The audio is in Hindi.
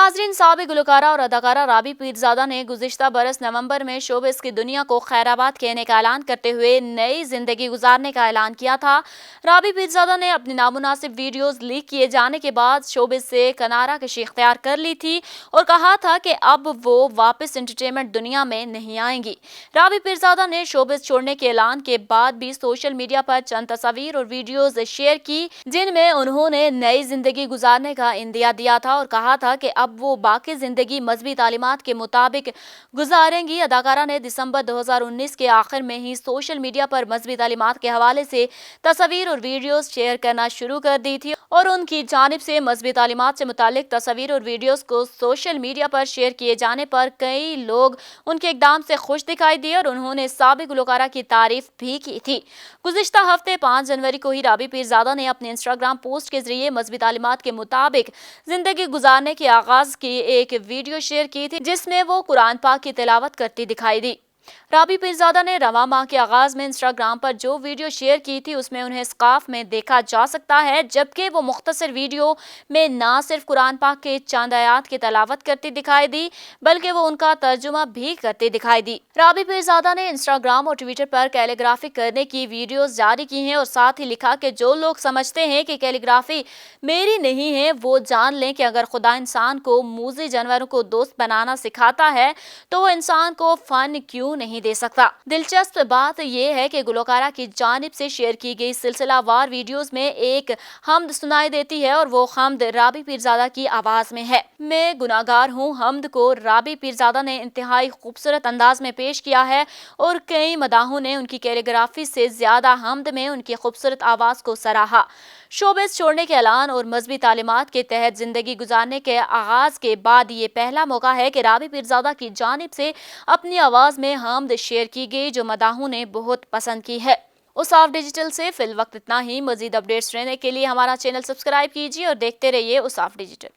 नाजरीन, साबिक गुलकारा और अदाकारा राबी पीरजादा ने गुज़िश्ता बरस नवंबर में शोबिज़ की दुनिया को खैराबाद कहने का ऐलान करते हुए नई जिंदगी गुजारने का ऐलान किया था। राबी पीरजादा ने अपनी नामुनासिब वीडियोस लीक किए जाने के बाद शोबिज़ से किनारा कशी इख्तियार कर ली थी और कहा था कि अब वो वापस एंटरटेनमेंट दुनिया में नहीं आएंगी। राबी पीरजादा ने शोबिज़ छोड़ने के ऐलान के बाद भी सोशल मीडिया पर चंद तस्वीर और वीडियोज शेयर की जिनमें उन्होंने नई जिंदगी गुजारने का इंदिया दिया था और कहा था कि अब वो बाकी जिंदगी मजहबी तालीमात के मुताबिक गुजारेंगी। अदाकारा ने दिसंबर 2019 के आखिर में ही सोशल मीडिया पर मजहबी तालीमात के हवाले से तस्वीर और वीडियोस शेयर करना शुरू कर दी थी और उनकी जानिब से मजहबी तालीमात से मुतालिक तस्वीर और वीडियोस को सोशल मीडिया पर शेयर किए जाने पर कई लोग उनके इकदाम से खुश दिखाई दिए और उन्होंने साबिक गुलकारा की तारीफ भी की थी। गुज़िश्ता हफ्ते 5 जनवरी को ही राबी पीरजादा ने अपने इंस्टाग्राम पोस्ट के जरिए मजहबी तालीमात के मुताबिक जिंदगी गुजारने के आगाज की एक वीडियो शेयर की थी जिसमें वो कुरान पाक की तिलावत करती दिखाई दी। राबी पीरजादा ने रवां माह के आगाज में इंस्टाग्राम पर जो वीडियो शेयर की थी उसमें उन्हें स्कार्फ में देखा जा सकता है, जबकि वो मुख्तसर वीडियो में ना सिर्फ कुरान पाक के चंद आयात की तिलावत करती दिखाई दी बल्कि वो उनका तर्जुमा भी करती दिखाई दी। राबी पीरजादा ने इंस्टाग्राम और ट्विटर पर कैलीग्राफी करने की वीडियोस जारी की हैं और साथ ही लिखा कि जो लोग समझते हैं कि कैलीग्राफी मेरी नहीं है वो जान लें कि अगर खुदा इंसान को मूज़ी जानवरों को दोस्त बनाना सिखाता है तो वो इंसान को फन क्यों नहीं दे सकता। दिलचस्प बात यह है कि गुलकारा की जानिब से शेयर की गई सिलसिलावार वीडियोस में एक हम्द सुनाई देती है और वो हम्द राबी पीरजादा की आवाज में है। मैं गुनाहगार हूँ हम्द को राबी पीरजादा ने इंतहाई खूबसूरत अंदाज में पेश किया है और कई मदाहों ने उनकी कैलीग्राफी से ज्यादा हम्द में उनकी खूबसूरत आवाज को सराहा। शोबिज़ छोड़ने के ऐलान और मजहबी तालीमात के तहत जिंदगी गुजारने के आगाज के बाद ये पहला मौका है कि राबी पीरजादा की जानिब से अपनी आवाज में हम्द शेयर की गई जो मदाहों ने बहुत पसंद की है। उसाफ डिजिटल से फिल वक्त इतना ही। मजीद अपडेट्स रहने के लिए हमारा चैनल सब्सक्राइब कीजिए और देखते रहिए उसाफ डिजिटल।